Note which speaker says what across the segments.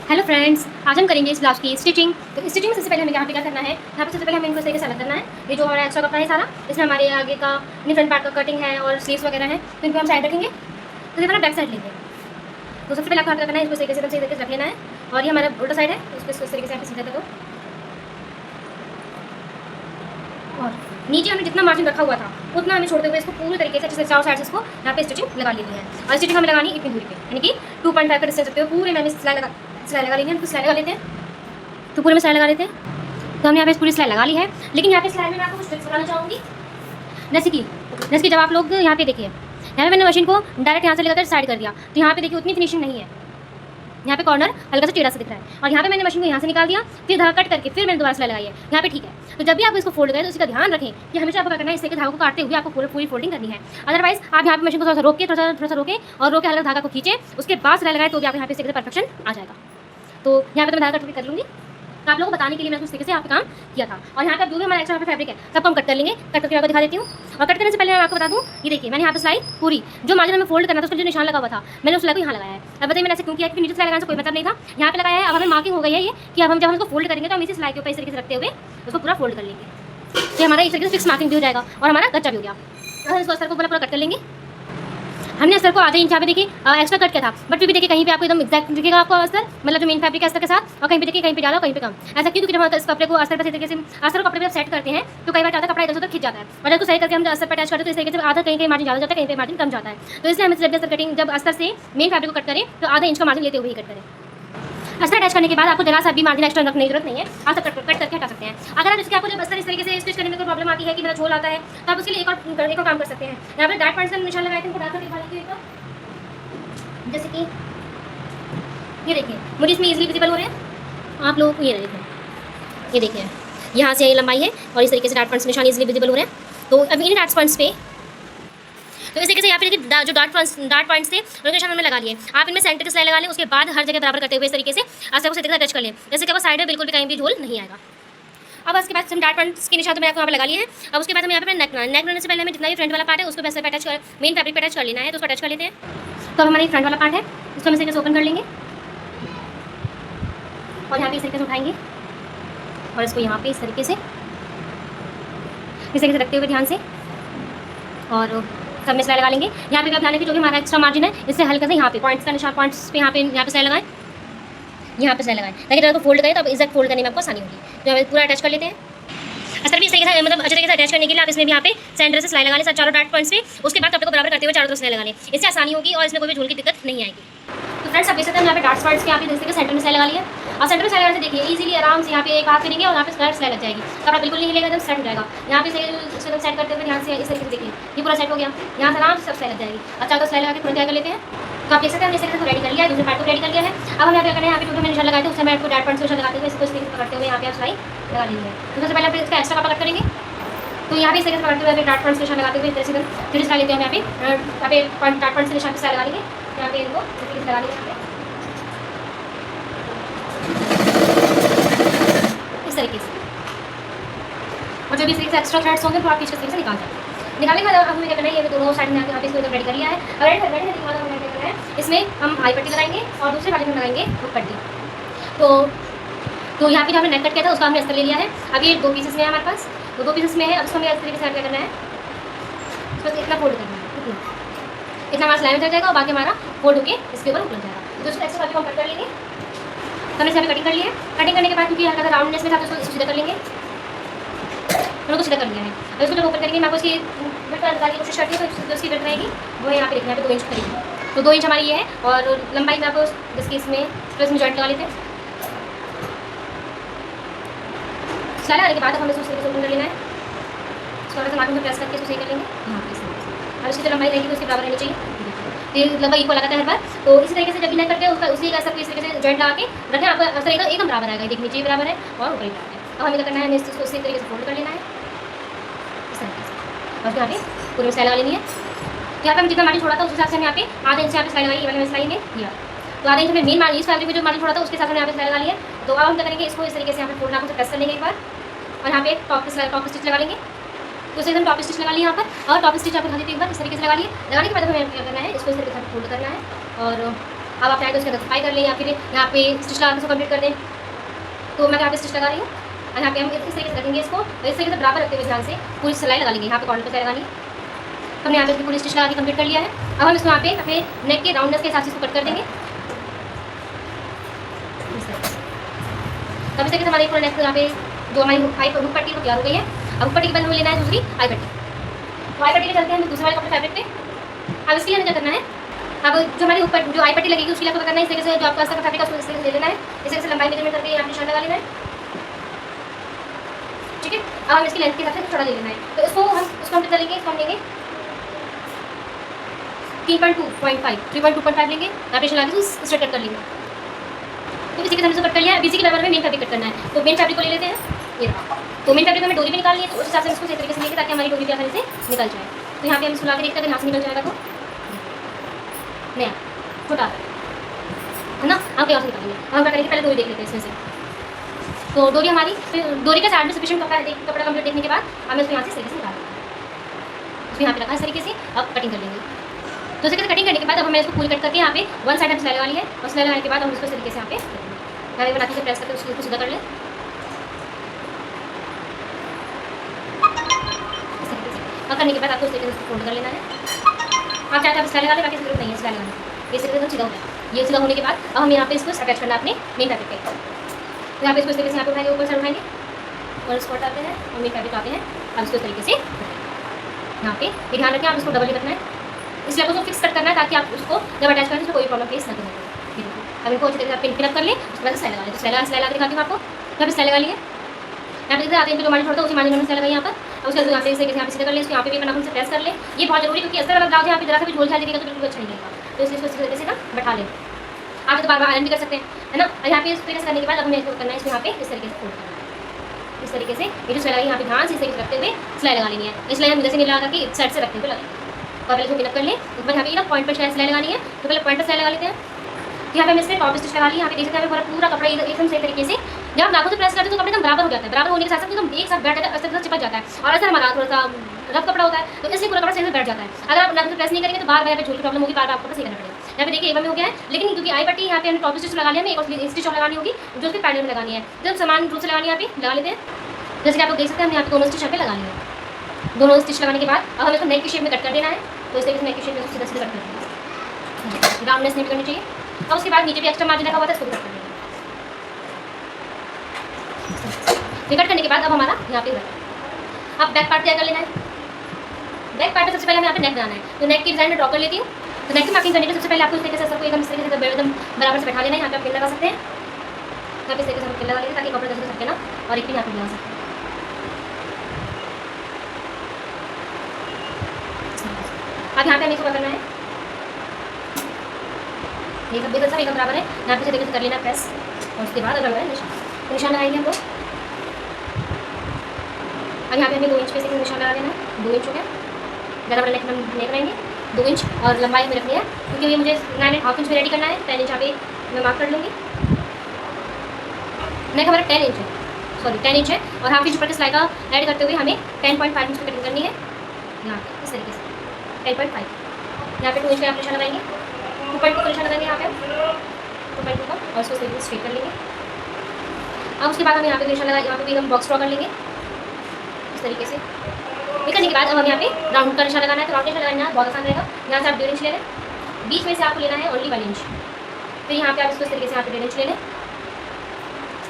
Speaker 1: Hello friends, आज हम करेंगे इस ब्लाउज की स्टिचिंग। तो स्टिचिंग में सबसे पहले हमें यहाँ पे क्या करना है, यहाँ पे सबसे पहले हमें इनको तरीके से अलग करना है। ये जो हमारा एक्स्ट्रा कपड़ा है सारा, इसमें हमारे आगे का फ्रंट पार्ट का कटिंग है और स्लीव्स वगैरह है, तो इनको हम साइड रखेंगे। तो ये हमारा बैक साइड लेंगे। तो सबसे पहले आपको क्या करना है, इसको तरीके से एकदम सही तरीके से रख लेना है। और ये हमारा उल्टा साइड है, तो इसको इस तरीके से सीधा करो। और नीचे हमने जितना मार्जिन रखा हुआ था उतना हमें छोड़ते हुए इसको पूरी तरीके से जैसे चारों साइड से इसको यहाँ पे स्टिचिंग लगा लेनी है। और स्टिचिंग हमें लगानी इतनी दूरी पे, यानी कि 2.5 का डिस्टेंस रखते हुए पूरे में सिलाई लगा लेंगे। हम सिलाई लगा लेते हैं, तो पूरे में सिलाई लगा लेते हैं। तो हमने यहाँ पे पूरी सिलाई लगा ली है, लेकिन यहाँ पे सिलाई में मैं आपको कुछ ट्रिक्स बताना चाहूँगी। जैसे कि जब आप लोग यहाँ पे देखिए, यहाँ पे मैंने मशीन को डायरेक्ट यहाँ से लगाकर साइड कर दिया, तो यहाँ पे देखिए उतनी फिनिशिंग नहीं है। यहाँ पे कॉर्नर हल्का सा टेढ़ा सा दिख रहा है, और यहाँ पे मैंने मशीन को यहाँ से निकाल दिया, फिर धागा कट करके फिर मैंने दोबारा सिलाई लगाई है। यहाँ पे ठीक है। तो जब भी आप इसको फोल्ड करें तो इसका ध्यान रखें कि हमेशा आपको क्या करना है, इससे धागे को काटते हुए आपको पूरी फोल्डिंग करनी है। अदरवाइज आप यहाँ पे मशीन को थोड़ा सा रोके और रोके हल्का धागा को खींचे, उसके बाद सिलाई लगाए, तो भी आप यहाँ पे इससे परफेक्शन आ जाएगा। तो यहाँ पे तो मैं धागा कट कर लूँगी, तो आप लोगों को बताने के लिए मैंने उस तरीके से यहाँ पे काम किया था। और यहाँ पे जो भी हमारा एक्स्ट्रा फैब्रिक है सबको हम कट कर लेंगे। कट करके आपको दिखा देती हूँ। और कट करने से पहले मैं आपको बता दूँ, ये देखिए मैंने यहाँ पे सिलाई पूरी जो मार्जिन में फोल्ड करना था उसका जो निशान लगा हुआ था, मैंने उस सिलाई को यहाँ लगाया है। अब बताइए मैंने ऐसे क्यों किया, क्योंकि नीचे सिलाई लगाने से कोई मतलब नहीं था, यहाँ पे लगाया है। अब हमें मार्किंग हो गई है ये कि अब हम जब हमको फोल्ड करेंगे तो हम इसी सिलाई के ऊपर इस तरीके से रखते हुए उसको पूरा फोल्ड कर लेंगे। तो हमारा इस तरीके से फिक्स मार्किंग भी हो जाएगा और हमारा कच्चा भी हो गया। अब इसको अस्तर को पूरा कट कर लेंगे। हमने अस्तर को आधे इंच यहाँ पे देखिए एक्स्ट्रा कट किया था, बट फिर भी देखिए कहीं पे आपको एकदम एक्जैक्ट दिखेगा आपको अस्तर, मतलब जो मेन फैब्रिक है अस्तर के साथ, और कहीं पे देखिए कहीं पे ज़्यादा कहीं पे कम। ऐसा क्यों? क्योंकि जब हम इस कपड़े को अस्तर पर तरीके से अस्तर को कपड़े पर सेट करते हैं तो कई बार ज़्यादा कपड़ा इधर उधर खिंच जाता है, और जब तो सही करके हम अस्तर पर अटैच करते हैं तो इस तरीके से आधा कहीं मार्जिन ज़्यादा जाता है, कहीं पे मार्जिन कम जाता है। तो इसलिए हमें जब अस्तर कटिंग जब अस्तर से मेन फैब्रिक को कट करें तो आधा इंच का मार्जिन लेते हुए ही कट करें। अस्तर अटैच करने के बाद आपको जरा सा भी मार्जिन एक्स्ट्रा रखने की जरूरत नहीं है, आप सब कट करके हटा सकते हैं। अगर आप इसके आपको जब अस्तर इस तरीके से स्टिच करने में कोई प्रॉब्लम आती है कि मेरा झोल आता है, तो आप उसके लिए एक और काम कर सकते हैं। यहाँ पे डार्क पॉइंट्स का निशान लगाए थे, उनको डार्क करके दिखा देती हूँ। जैसे कि ये देखिए मुझे इसमें इजीली विजिबल हो रहे हैं आप लोगों को, ये देखिए यहाँ से ये लंबाई है और इस तरीके से डार्क पॉइंट्स निशान इजीली विजिबल हो रहे हैं। तो अब इन डार्क पॉइंट्स पे तो इस तरीके से यहाँ पे देखिए जो डार्क पॉइंट्स थे उनके निशान हमने लगा लिए। आप इनमें सेंटर की सिलाई लगा लें, उसके बाद हर जगह बराबर करते हुए इस तरीके से अस्तर को सीधे टच कर लें, जैसे कि वो साइड में बिल्कुल भी कहीं भी झोल नहीं आएगा। अब उसके बाद हम डार्क पॉइंट्स के निशान तो मैंने आपको यहाँ पे लगा लिए हैं। अब उसके बाद हमें यहाँ पे नेक बनाने से पहले हमें जितना भी फ्रंट वाला पार्ट है उसको वैसे पे अटैच कर मेन फैब्रिक पे अटैच कर लेना है, तो उसको अटैच कर लेते हैं। तो अब हमारा फ्रंट वाला पार्ट है, इसको हम इस तरीके से ओपन कर लेंगे और यहाँ पे इस तरीके से उठाएंगे और इसको यहाँ पे इस तरीके से रखते हुए ध्यान से और सब में सिलाई लगा लेंगे। यहाँ पे भी आप ध्यान रखिए जो भी हमारा एक्स्ट्रा मार्जिन है इससे हल्का से यहाँ पे पॉइंट्स का निशान पॉइंट्स पे यहाँ पे सिलाई लगाएं, यहाँ पे सिलाई लगाएं, ताकि जब फोल्ड करें तो अब एग्जैक्ट फोल्ड करने में आपको आसानी होगी। तो हमें पूरा अटैच कर लेते हैं। अस्तर भी इस तरीके से मतलब अच्छे तरीके से अटैच करने के लिए आप इसमें भी यहाँ पे सेंटर से सिलाई लगा लें चारों डार्क पॉइंट्स पे, उसके बाद कपड़े को बराबर करते हुए चारों तरफ सिलाई लगा लें, इससे आसानी होगी और इसमें कोई भी झोल की दिक्कत नहीं आएगी। तो फ्रेंड्स आप देख सकते हैं यहाँ पे डार्क पॉइंट्स के यहाँ पे जैसे कि सेंटर में सिलाई लगा लिया, और सेंटर में सिलाई लगाने से देखिए इजीली आराम से यहाँ पे एक हाथ करेंगे और यहाँ पे सिलाई लग जाएगी, कपड़ा बिल्कुल नहीं हिलेगा, एकदम सेट हो जाएगा। यहाँ पे इसको सेट करते हुए ध्यान से इस तरीके से देखिए ये पूरा सेट हो गया, यहाँ से आराम से सब सिलाई लग जाएगी। अच्छा तो सिलाई लगा के तुरंत तैयार कर लेते हैं। तो आप देख सकते हैं हमने इस तरीके से रेडी कर लिया है, दूसरे पार्ट को रेडी कर लिया है। अब हम यहाँ पे करना है, यहाँ पे जो निशान लगाए थे उससे मैं आपको डार्क पॉइंट्स निशान लगाते हुए इसको इस तरीके से पकड़ते हुए यहाँ पे सिलाई लगा लेंगे। तो सबसे पहले आप इसका एक्स्ट्रा कपड़ा कट करेंगे, तो यहाँ पे इस तरीके से पकड़ते हुए डार्क पॉइंट्स निशान लगाते हुए इस तरह से फिर सिलाई लेते हैं। यहाँ पे डार्क पॉइंट्स निशान पे सिलाई लगा लेंगे, यहाँ पे इनको इस तरीके से लगा लेंगे इस तरीके से। और जो भी इस तरीके से एक्स्ट्रा थ्रेड्स होंगे तो आप इस तरीके से निकाल देंगे। निकालने के बाद अब हमें क्या करना है, ये दोनों साइड में यहाँ पे इसको रेडी कर लिया है। अब रेडी करने के बाद हमें क्या करना है, इसमें हम आई पट्टी लगाएंगे और दूसरे वाले में लगाएंगे हुक पट्टी। तो यहाँ पे जो हमने नेक कट किया था उसका हमने अस्तर ले लिया है। अब ये 2 पीसेस में है हमारे पास, तो 2 पीसेस में है। अब इसको हमें इस तरीके से क्या करना है, बस इतना फोल्ड करना है, इतना हमारा सिलाई में चल जाएगा और बाकी हमारा फोल्ड होकर इसके ऊपर उतर जाएगा। तो इसको एक्स्ट्रा हम कट कर लेंगे। तो हमने यहाँ पे कटिंग कर लिया है। कटिंग करने के बाद क्योंकि हल्का सा राउंडनेस में था तो इसको सीधा कर लेंगे, हमने को सीधा कर लिया है। अब इसको जब ओपन करेंगे मैं आपको इसकी विड्थ निकालने की कोशिश करती हूँ, तो इसकी विड्थ रहेगी वो यहाँ पे देखना है 2 इंच करेगी। तो 2 इंच हमारी ये है, और लंबाई में आपको जिसकी इसमें जॉइंट लगा लेते हैं। सिलाई लगाने के बाद हमें इसको ओपन कर लेना है, इसको थोड़ा सा नाखून से प्रेस करके इसको सही कर लेंगे यहाँ पे। और इसकी जो लंबाई रहेगी तो उसके बराबर रहनी चाहिए, ये लंबाई इक्वल लगाता है हर बार। तो इसी तरीके से जब भी नेक करके उसका उसी का सब इस तरीके से जॉइंट लगा के रखें, आपका असर एकदम बराबर आएगा, देखिए नीचे भी बराबर है और ऊपर भी बराबर है। अब हमें क्या करना है, हमें इसको उसी तरीके से फोल्ड कर लेना है इस तरीके से, और यहाँ पे पूरे में सिलाई लगा लेनी है। यहाँ पे हम जितना मार्जिन छोड़ा था उस हिसाब से हम यहाँ पे आधे इंच यहाँ पे सिलाई लगाई, ये वाले में सिलाई में दिया। तो आधे इंच में मेन इस फैब्रिक में जो मार्जिन छोड़ा था उसके साथ हमने यहाँ पे सिलाई लगा लिया। तो अब हम क्या करेंगे, इसको इस तरीके से यहाँ पे फोल्ड नाखून से प्रेस कर लेंगे एक बार, और यहाँ पे टॉप स्टिच लगा लेंगे। तो इसे हम टॉप स्टिच लगा लिया यहाँ पर, और टॉप स्टिच आपको दिखा देती एक बार इस तरीके से लगा लिए। लगाने के बाद हमें क्या करना है, इसको इस तरीके से फोल्ड करना है और अब आप चाहें तो उसके अंदर सफाई कर लें या फिर यहाँ पे स्टिच लगा के उसको कंप्लीट कर दें। तो मैं यहाँ पे स्टिच लगा रही हूँ और यहाँ पे हम इस तरीके से रखेंगे इसको, और इस तरीके से बराबर रखते हुए ध्यान से पूरी सिलाई लगा लेंगे। यहाँ पे कॉर्नर पर सिलाई लगानी है। हमने यहाँ पे पूरी स्टिच लगा के कंप्लीट कर लिया है। अब हम इसको यहाँ पे अपने नेक के राउंडनेस के हिसाब से इसको कट कर देंगे। तब इस तरीके से हमारे पूरा नेक यहाँ पे जो हमारी हुक पट्टी वो तैयार हो गई है। अब हुक पट्टी के बाद हमें लेना है दूसरी आई पट्टी। तो आई पट्टी के चलते हैं हम दूसरे वाले कपड़े फैब्रिक पे। अब इसके लिए हमें क्या करना है, अब जो हमारी ऊपर जो आई पट्टी लगेगी उसके लिए आपको करना है इस तरीके से, जो आपका अस्तर का फैब्रिक है उसको इस तरीके से ले लेना है। इस तरीके से लंबाई मेजरमेंट करके यहाँ निशान लगा लेना है। ठीक है, अब हम इसकी लेंथ के हिसाब से थोड़ा ले लेना है। तो इसको हम उसको हम कितना लेंगे, इसको हम लेंगे 3.2.5 लेंगे। यहाँ पे लगा के स्ट्रेट कट कर लेंगे। तो इसी के हमने कट कर लिया है। इसी के बराबर में मेन फैब्रिक कट करना है। तो मेन फैब्रिक को ले लेते हैं, ये रहा। तो मेन फैब्रिक हमें डोरी भी निकालनी है, तो उस हिसाब से इसको इस तरीके से लेंगे ताकि हमारी डोरी भी आसानी से निकल जाए। तो यहाँ पे हम इसको ला के देखते हैं, अगर यहाँ से निकल जाएगा तो नया छोटा है ना, हम क्या से निकालेंगे। हम क्या करेंगे, पहले डोरी देख लेते हैं इसमें से। तो डोरी हमारी डोरी का साइड में सफिशिएंट कपड़ा है। कपड़ा कंप्लीट देखने के बाद हमें उसको यहाँ से इस तरीके से निकाल देंगे। उसको यहाँ पे रखा इस तरीके से। अब कटिंग कर लेंगे। तो इस तरीके से कटिंग करने के बाद अब हमें इसको पूरी कट करके यहाँ पे वन साइड हम सिलाई लगा ली है, और सिलाई लगाने के बाद हम इसको इस तरीके से यहाँ पे बनाते से प्रेस करके उसको सीधा कर लें। और करने के बाद आपको इस तरीके से फोल्ड कर लेना है। आप चाहते हैं सिलाई लगा लें, बाकी जरूरत नहीं है सिलाई लगाने की। इस तरीके से सीधा हो जाए। ये सीधा होने के बाद अब हम यहाँ पे इसको अटैच करना है अपने मेन फैब्रिक पे। तो यहाँ पे इसको इस तरीके से यहाँ पे उठाएंगे, ऊपर से उठाएंगे और इसको हटाते हैं और मेन फैब्रिक आते हैं। अब इसको इस तरीके से यहाँ पे ये ध्यान रखें, आप इसको डबल ही रखना है, इसलिए आपको फिक्स कट करना है ताकि आप उसको जब अटैच करें तो कोई प्रॉब्लम फेस ना करें। अब इनको अच्छी तरीके से पिन अप कर लें, उसके बाद सिलाई लगा लें। तो सिलाई लगा दिखाती हूँ आपको। यहाँ पे सिलाई लगा ली है। यहाँ पे आते हैं जो मार्जिन छोड़ता है उसी मार्जिन में सिलाई लगाई यहाँ पर। और उसके बाद यहाँ से इस तरीके से यहाँ पे सीधा कर लें, इसको यहाँ पे भी नाखून से प्रेस कर लें। ये बहुत जरूरी, क्योंकि अस्तर वाला ब्लाउज यहाँ पे जरा सा भी झोल छाल लगेगा तो बिल्कुल अच्छा नहीं लगेगा। तो इसलिए इसको इस तरीके से ना बैठा लें। आप तो बार बार आयरन भी कर सकते हैं, है ना। और यहाँ पे इस तरीके से करने के बाद अब हमें इसको करना है, इसको यहाँ पे इस तरीके से फोल्ड करना है। इस तरीके से ये जो सिलाई यहाँ पे ध्यान से इस तरीके से रखते हुए सिलाई लगा लेनी है। इसलिए हम जैसे नहीं लगा के साइड से रखते हुए लगाएंगे। और पहले इसको पिनअप कर लें। ऊपर यहाँ पे ना पॉइंट पर सिलाई लगानी है, तो पहले पॉइंट पर सिलाई लगा लेते हैं। यहाँ पे हम इससे टॉप स्टिच लगा ली। यहाँ पे देख सकते हैं पूरा कपड़ा एकदम सही तरीके से जब हम नाखून से प्रेस करते हैं तो कपड़ा एकदम बराबर हो जाता है। बराबर होने के साथ साथ एकदम एक साथ बैठ जाता है, अस्तर चिपक जाता है। और ऐसा हमारा थोड़ा सा रफ कपड़ा होता है, तो इसलिए पूरा कपड़ा सही से बैठ जाता है। अगर आप नाखून से प्रेस नहीं करेंगे तो बार बार यहाँ पे झोल की प्रॉब्लम होगी, बार बार आपको सही करना पड़ेगा। यहाँ पे देखिए एक में हो गया है, लेकिन क्योंकि आई पट्टी यहाँ पे हमने टॉप स्टिच लगा लिया, हमें एक और स्टिच और लगानी होगी जो उसके पैनल में लगानी है। जब समान रूप से लगानी है यहाँ पे लगा लेते हैं। जैसे कि आप लोग देख सकते हैं, हमने यहाँ पे दोनों स्टिच यहाँ पे लगा लिए। दोनों स्टिच लगाने के बाद अब हमें इसको नेक की शेप में कट कर देना है। तो इस तरीके से नेक की शेप में सीधा सीधा कट कर देना है, राउंडनेस नहीं करनी चाहिए। और उसके बाद नीचे भी एक्स्ट्रा मार्जिन रखा हुआ था, इसको कट कर देंगे। कट करने के बाद अब हमारा यहाँ पे अब बैक पार्ट तैयार कर लेना है। बैक पार्ट में सबसे पहले हमें यहाँ पे नेक बनाना है। तो नेक की डिजाइन में ड्रॉ कर लेती हूँ। तो नेक की मार्किंग करने के सबसे पहले आपको इस तरीके से सबको एकदम इस तरीके से एकदम बराबर से बैठा लेना है। यहाँ पे आप पिन लगा सकते हैं, यहाँ पे इस तरीके से हम पिन लगा लेंगे ताकि कपड़ा जैसे सके ना, और एक पिन यहाँ पे लगा सकते हैं। अब यहाँ पे हमें इसको करना है, ये सब देखो सब एकदम बराबर है। यहाँ पे तरीके से कर लेना प्रेस, और उसके बाद अगर निशान लगाएंगे हम लोग। अब यहाँ पे हमें 2 इंच पे से निशान लगा लेना है। 2 इंच हो गया, ज़्यादा बड़ा नेक बनाएंगे 2 इंच, और लंबाई हमें रखनी है क्योंकि ये मुझे 9.5 इंच में रेडी करना है। 10 इंच यहाँ पे मैं मार्क कर लूँगी। नेक हमारा 10 इंच है, सॉरी 10 इंच है, और हाफ इंच ऊपर के सिलाई का ऐड करते हुए हमें 10.5 इंच की कटिंग करनी है। यहाँ इस तरीके से 10.5, यहाँ पे 2 इंच का आप निशान लगाएंगे, 2.2 का निशान लगाएंगे यहाँ पे 2.2 का, और इसको स्ट्रेट कर लेंगे। अब उसके बाद हम यहाँ पे निशान लगा, यहाँ पे भी हम बॉक्स ड्रॉ कर लेंगे इस तरीके से। ये करने के बाद अब हम यहाँ पे राउंड का निशान लगाना है। तो राउंड निशान लगाना बहुत आसान रहेगा। यहाँ से आप 1.5 इंच ले लें, बीच में से आपको लेना है ओनली 1 इंच। फिर यहाँ पे आप इसको इस तरीके से यहाँ पे 1.5 इंच ले लें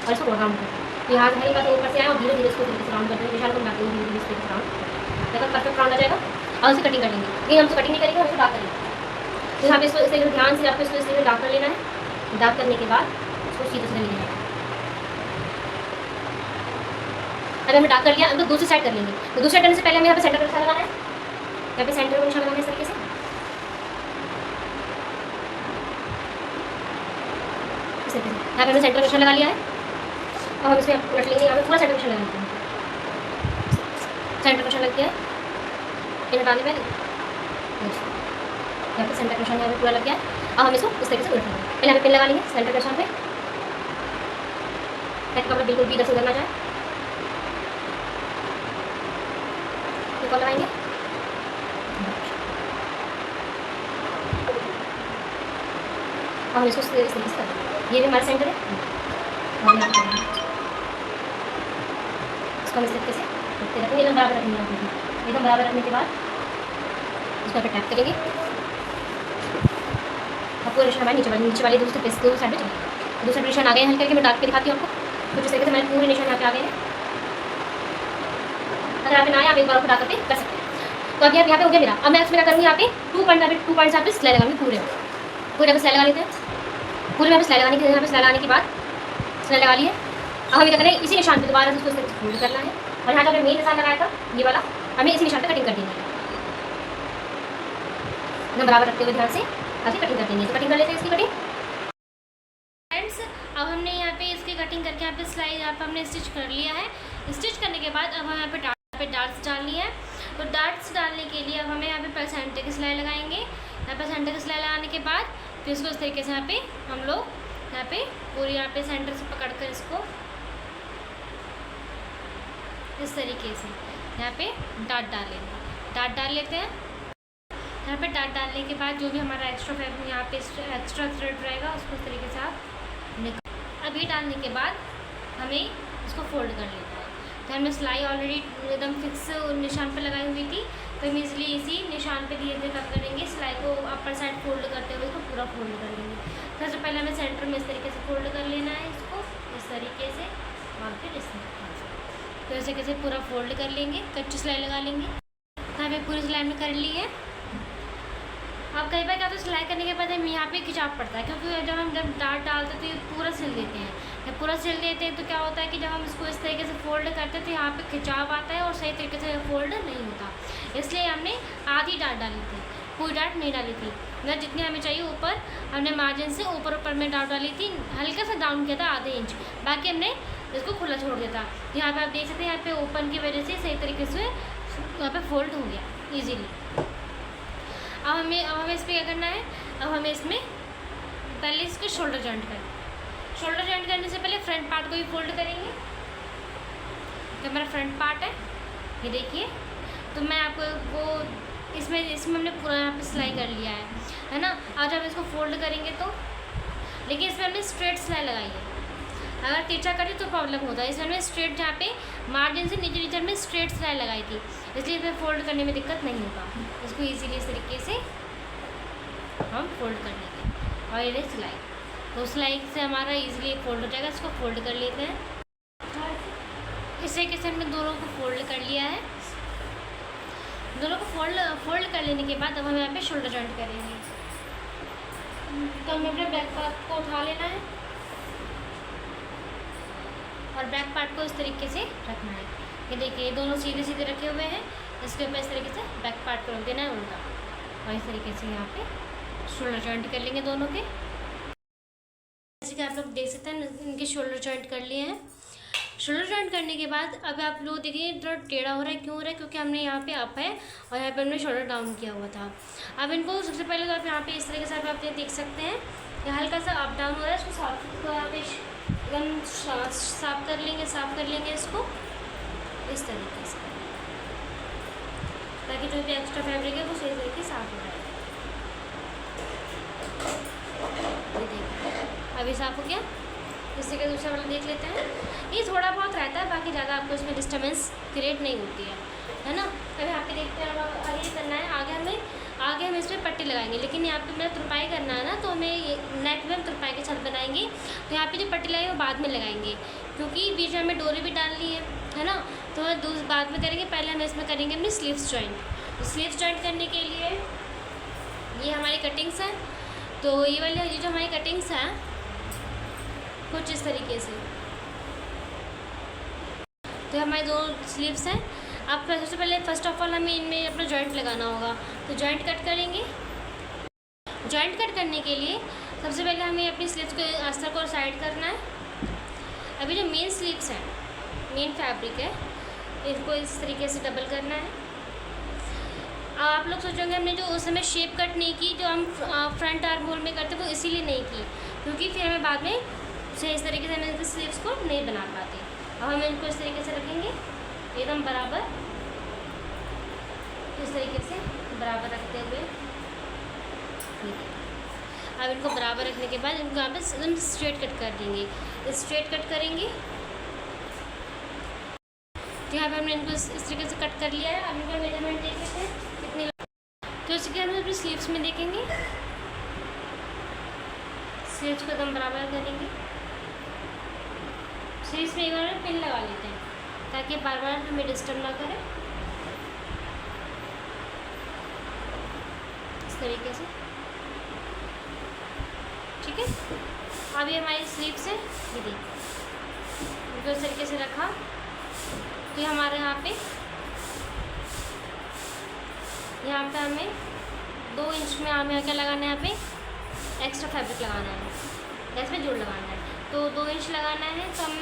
Speaker 1: और इसको राउंड कर दें। तो यहाँ से हल्का सा ऊपर से आए और धीरे धीरे इसको तरीके से राउंड कर दें। निशान को बनाते हुए धीरे धीरे इस तरीके से राउंड देखो परफेक्ट राउंड आ जाएगा। और उसे कटिंग कर लेंगे, लेकिन हम उसको कटिंग नहीं करेंगे, हम उसको डार्क करेंगे। तो यहाँ पे इसको इस तरीके से ध्यान से आपको इसको इस तरीके से डार्क कर लेना है। डार्क करने के बाद इसको सीधे सीधे लेना है। अगर हमने डार्क कर लिया, हम तो दूसरी साइड कर लेंगे। तो दूसरी साइड करने से पहले हमें यहाँ पे सेंटर का निशान लगाना है। यहाँ पे सेंटर का निशान लगाना है इस तरीके से। यहाँ पे हमने सेंटर का निशान लगा लिया है, और हम इसमें उलट लेंगे। यहाँ पे पूरा सेंटर का निशान लगा लेते हैं। सेंटर का निशान लग गया है, इन हटाने में यहाँ पे सेंटर का निशान यहाँ पे पूरा लग गया है। अब हम इसको इस तरीके से उलट लेंगे। पहले यहाँ पे पिन लगा लेंगे सेंटर का निशान पे, ताकि कपड़ा बिल्कुल भी इधर से उधर ना जाए। कॉल लगाएंगे, और हम इसको इस तरीके से कर देंगे। ये भी हमारा सेंटर है और यहाँ पर इसको हम इस तरीके से रखते रखेंगे, एकदम बराबर रखेंगे। एकदम बराबर रखने के बाद इसको यहाँ पर टैप करेंगे और पूरे निशान हमारे नीचे वाले दूसरे साइड पर चलेंगे। दूसरा निशान आ गए हैं, हल्के करके मैं डाल के दिखाती हूँ आपको। तो जिस तरीके से हमारे पूरे निशान यहाँ पे आ गए हैं। अगर आप ना आए आप एक बार उठा करके कर सकते हैं। तो अभी आप यहाँ पे हो गया मेरा। अब मैं इसमें क्या करूँगी, यहाँ पे 2 पॉइंट यहाँ पे सिलाई लगाऊंगी पूरे में सिलाई लगा लेते हैं। पूरे में सिलाई लगाने के यहाँ पे सिलाई लगाने के बाद सिलाई लगा ली है। अब हमें क्या करना है, इसी निशान पे दोबारा उसको फोल्ड करना है और यहाँ जो हमने मेन निशान लगाया था ये वाला, हमें इसी निशान पे कटिंग कर देंगे। एकदम बराबर रखते हुए ध्यान से अभी कटिंग कर देंगे। तो कटिंग कर लेते हैं इसकी कटिंग। फ्रेंड्स अब हमने यहाँ पे इसकी कटिंग करके यहाँ पे सिलाई यहाँ पे हमने स्टिच कर लिया है। स्टिच करने के बाद अब हम यहाँ पे डार्ट्स डालनी है। तो डार्ट्स डालने के लिए अब हमें यहाँ पे सेंटर की सिलाई लगाएंगे। यहाँ पे सेंटर की सिलाई लगाने के बाद फिर इसको इस तरीके से यहाँ पे हम लोग यहाँ पे पूरी यहाँ पे सेंटर से पकड़ कर इसको इस तरीके से यहाँ पे डार्ट डाल लेंगे। डार्ट डाल लेते हैं। यहाँ पे डार्ट डालने के बाद जो भी हमारा एक्स्ट्रा फैब्रिक यहाँ पे एक्स्ट्रा थ्रेड रहेगा उसको इस तरीके से आप निकाल। अभी डालने के बाद हमें इसको फोल्ड कर लेना है। तो हमने सिलाई ऑलरेडी एकदम फिक्स निशान पे लगाई हुई थी, तो हम इजली इसी निशान पे धीरे धीरे कट करेंगे। सिलाई को अपर साइड फोल्ड करते हुए इसको पूरा फोल्ड कर लेंगे। सबसे पहले हमें सेंटर में इस तरीके से फोल्ड कर लेना है इसको इस तरीके से और फिर इस तरीके से तो इस तरीके से पूरा फोल्ड कर लेंगे। कच्ची सिलाई लगा लेंगे। तो हमें पूरी सिलाई में कर ली है। अब कई बार क्या तो सिलाई करने के बाद हम यहाँ पे खिंचाव पड़ता है, क्योंकि जब हम डार्ट डालते हैं तो ये पूरा सिल देते हैं। जब पूरा सिल देते हैं तो क्या होता है कि जब हम इसको इस तरीके से फोल्ड करते हैं तो यहाँ पे खिंचाव आता है और सही तरीके से फोल्ड नहीं होता। इसलिए हमने आधी डार्ट डाली थी, पूरी डार्ट नहीं डाली थी। मतलब जितनी हमें चाहिए ऊपर हमने मार्जिन से ऊपर में डार्ट डाली थी, हल्का सा डाउन किया था आधे इंच, बाकी हमने इसको खुला छोड़ दिया था। यहाँ पर आप देख सकते हैं यहाँ पे ओपन की वजह से सही तरीके से यहाँ पे फोल्ड हो गया ईजीली। अब हमें इस पर क्या करना है, अब हमें इसमें पहले इसको शोल्डर जॉइंट करें। शोल्डर जॉइंट करने से पहले फ्रंट पार्ट को भी फोल्ड करेंगे। तो हमारा फ्रंट पार्ट है ये देखिए। तो मैं आपको वो इसमें हमने पूरा यहाँ पे सिलाई कर लिया है ना। आज हम इसको फोल्ड करेंगे तो, लेकिन इसमें हमने स्ट्रेट सिलाई लगाई है। अगर तिरछा करें तो प्रॉब्लम होता है, इसमें हमने स्ट्रेट जहाँ पे मार्जिन से नीचे में स्ट्रेट सिलाई लगाई थी, इसलिए इसमें फोल्ड करने में दिक्कत नहीं होगा। इसको इजीली इस तरीके से हम फोल्ड कर लेंगे और ये सिलाई, तो सिलाई से हमारा इजीली फोल्ड हो जाएगा। इसको फोल्ड कर लेते हैं। इस तरीके से हमने दोनों को फोल्ड कर लिया है। दोनों को फोल्ड कर लेने के बाद अब हम यहाँ पे शोल्डर जॉइंट करेंगे। तो हमें अपने बैक पार्ट को उठा लेना है और बैक पार्ट को इस तरीके से रखना है। ये देखिए दोनों सीधे सीधे रखे हुए हैं, इसके ऊपर इस तरीके से बैक पार्ट को रख देना है उल्टा और इस तरीके से यहाँ पे शोल्डर जॉइंट कर लेंगे दोनों के। जैसे कि आप लोग देख सकते हैं इनके शोल्डर जॉइंट कर लिए हैं। शोल्डर जॉइंट करने के बाद अब आप लोग देखिए थोड़ा टेढ़ा हो रहा है, क्यों हो रहा है, क्योंकि हमने यहाँ पे अप है और यहाँ पे हमने शोल्डर डाउन किया हुआ था। अब इनको सबसे पहले तो आप यहाँ पे इस तरीके से आप देख सकते हैं ये हल्का सा अप डाउन हो रहा है, इसको साफ यहाँ पे एकदम साफ कर लेंगे इसको इस तरीके से, ताकि जो भी एक्स्ट्रा फैब्रिक है वो सही तरीके से साफ हो जाए। ये देखिए अभी साफ हो गया। इसी का दूसरा वाला देख लेते हैं। ये थोड़ा बहुत रहता है, बाकी ज़्यादा आपको इसमें डिस्टर्बेंस क्रिएट नहीं होती है ना। तभी यहाँ पे देखते हैं आगे करना है। आगे हम इसमें पट्टी लगाएंगे, लेकिन यहाँ पे मेरा तुरपाई करना है ना, तो हमें नेक में हम तुरपाई के छत बनाएंगे। तो यहाँ पे जो पट्टी लगाएंगे वो बाद में लगाएंगे, क्योंकि बीच में हमें डोरी भी डालनी है ना। तो हम बाद में करेंगे, पहले हम इसमें करेंगे अपनी स्लीव्स जॉइंट। तो स्लीव्स जॉइंट करने के लिए ये हमारी कटिंग्स हैं। तो ये वाली जो हमारी कटिंग्स हैं कुछ इस तरीके से, तो हमारे दो स्लीव्स हैं। अब सबसे पहले फर्स्ट ऑफ ऑल हमें इनमें अपना जॉइंट लगाना होगा, तो जॉइंट कट करेंगे। जॉइंट कट करने के लिए सबसे पहले हमें अपनी स्लीव्स को अस्तर को साइड करना है। अभी जो मेन स्लीव्स हैं, मेन फैब्रिक है, इसको इस तरीके से डबल करना है। अब आप लोग सोचोगे हमने जो उस समय शेप कट नहीं की, जो हम फ्रंट आर्म होल में करते वो इसीलिए नहीं की, क्योंकि फिर हमें बाद में से इस तरीके से हम स्लीव्स को नहीं बना पाते। अब हम इनको इस तरीके से रखेंगे एकदम बराबर, इस तरीके से बराबर रखते हुए। अब इनको बराबर रखने के बाद इनको यहाँ पे एकदम स्ट्रेट कट कर देंगे। स्ट्रेट कट करेंगे तो यहाँ पे हमने इनको इस तरीके से कट कर लिया है। अब इनका मेजरमेंट देख लेते हैं कितनी, तो इसके हम अपनी स्लीव्स में देखेंगे, स्लीव्स को एकदम बराबर करेंगे। स्लीव्स में एक बार पिन लगा लेते हैं ताकि बार बार हमें डिस्टर्ब ना करे, इस तरीके से, ठीक है। अब ये हमारी स्लीव से ये देखिए इस तरीके से रखा तो ये हमारे यहाँ पे हमें 2 इंच में हमें क्या लगाना है, यहाँ पे एक्स्ट्रा फैब्रिक लगाना है, इसमें जोड़ लगाना है। तो 2 इंच लगाना है तो हम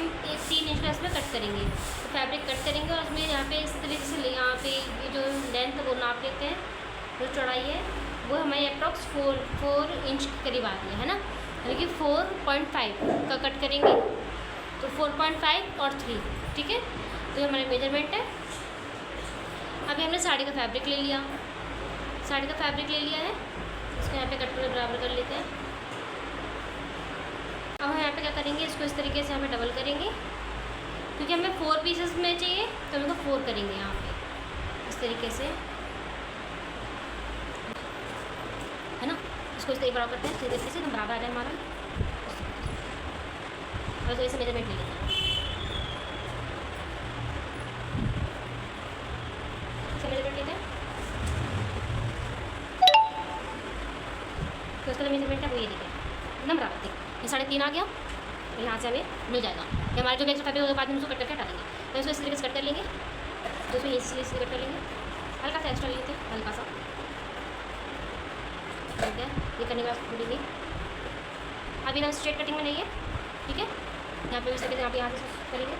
Speaker 1: 3 इंच का इसमें कट करेंगे, तो फैब्रिक कट करेंगे और उसमें यहाँ पे इस तरीके से यहाँ पे ये जो लेंथ वो नाप लेते हैं, जो चौड़ाई है वो हमारी अप्रॉक्स 4 इंच के करीब आती है ना, यानी कि 4.5 का कट करेंगे, तो 4.5 और 3, ठीक है। तो ये हमारा मेजरमेंट है। अभी हमने साड़ी का फैब्रिक ले लिया, साड़ी का फैब्रिक ले लिया है, इसको यहाँ पे कट कर बराबर कर लेते हैं। अब हम यहाँ पे क्या करेंगे, इसको इस तरीके से हमें डबल करेंगे, क्योंकि हमें 4 पीसेस में चाहिए तो हम इसको 4 करेंगे यहाँ पे इस तरीके से, है ना। इसको इस तरीके बराबर करते हैं, इस तरीके से हम बराबर आ जाए हमारा, और तो इसे मेजरमेंट ले लेते हैं, मेजरमेंट लेते हैं। तो इसका जो मेजरमेंट है वो ये देखिए एकदम बराबर, देखिए ये 3.5 आ गया, तो यहाँ से हमें मिल जाएगा। ये हमारे जो भी एक्स्ट्रा फैब्रिक होगा बाद में उसको कट करके हटा देंगे, तो इसको इस तरीके से कट कर लेंगे, तो इसमें इसी कट कर लेंगे, हल्का सा एक्स्ट्रा ले लेते हैं, हल्का सा, ठीक है। ये करने के बाद खोलेंगे। अभी हम स्ट्रेट कटिंग में नहीं है, ठीक है। यहाँ पे इस तरीके से यहाँ से करेंगे,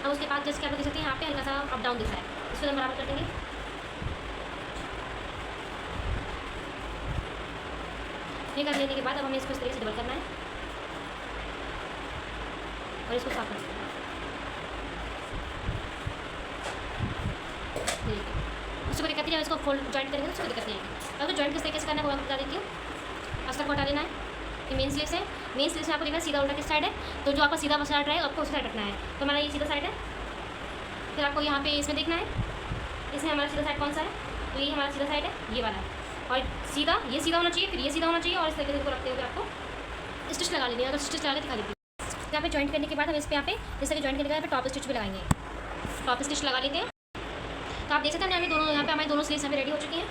Speaker 1: अब उसके बाद जैसे कि आप देख सकते हैं यहाँ पे हल्का सा अप डाउन दिख रहा है, इसको हम बराबर कर देंगे। ये कर लेने के बाद अब हमें इसको इस तरीके से डबल करना है और इसको साफ करना है। उसको दिक्कत नहीं है, इसको फोल्ड जॉइंट करेंगे तो उसको दिक्कत नहीं आएगी। अब तो जॉइंट किस तरीके से करना है वो आपको बता देती हूँ। अस्तर को हटा देना है, ये मेन स्लीव्स है, मेन स्लीव्स में आपको देखना सीधा उल्टा किस साइड है, तो जो आपका सीधा साइड है आपको उस साइड रखना है, तो हमारा ये सीधा साइड है। फिर आपको यहाँ पे इसमें देखना है, इसमें हमारा सीधा साइड कौन सा है, तो ये हमारा सीधा साइड है, ये वाला है, और सीधा ये सीधा होना चाहिए, फिर ये सीधा होना चाहिए, और इस तरीके से रखते हुए आपको स्टिच लगा लेनी है। अगर स्टिच लगा के दिखा देती हूँ, यहाँ पे जॉइंट करने के बाद हम इस पे यहाँ पे जैसे कि जॉइंट करने के बाद टॉप स्टिच भी लगाएंगे, टॉप स्टिच लगा लेते हैं। तो आप देख सकते हैं हमें दोनों यहाँ पे हमारे दोनों स्लीव्स हमें रेडी हो चुकी हैं,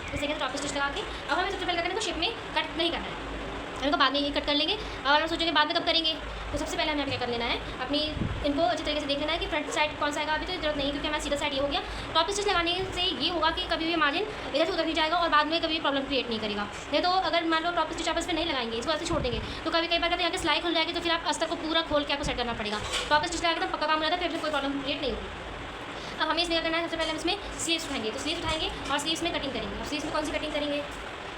Speaker 1: इस तरीके से टॉप स्टिच लगा के। अब हमें सबसे पहले करना है तो शेप में कट नहीं करना है, हम तो बाद में ये कट कर लेंगे। और हम सोचेंगे बाद में कब करेंगे, तो सबसे पहले हमें क्या कर लेना है, अपनी इनको अच्छी तरीके से देख लेना है कि फ्रंट साइड कौन सा आएगा। अभी तो जरूरत नहीं, क्योंकि हमारा सीधा साइड ये हो गया। टॉप स्टिच लगाने से ये होगा कि कभी भी मार्जिन इधर से उधर नहीं जाएगा और बाद में कभी भी प्रॉब्लम क्रिएट नहीं करेगा। नहीं तो अगर मान लो टॉप स्टिच आप इस पर नहीं लगाएंगे, इसको ऐसे छोड़ देंगे, तो कभी कई बार यहाँ के सिलाई खुल जाएगी, तो फिर आप अस्तर को पूरा खोल के आपको सेट करना पड़ेगा। टॉप स्टिच लगा के तो पक्का काम हो जाता है, फिर कोई प्रॉब्लम क्रिएट नहीं होगी। अब हमें इसमें क्या करना है, सबसे पहले हम इसमें स्लीव्स उठाएंगे, तो स्लीव्स उठाएंगे और स्लीव्स में कटिंग करेंगे। और स्लीव्स में कौन सी कटिंग करेंगे,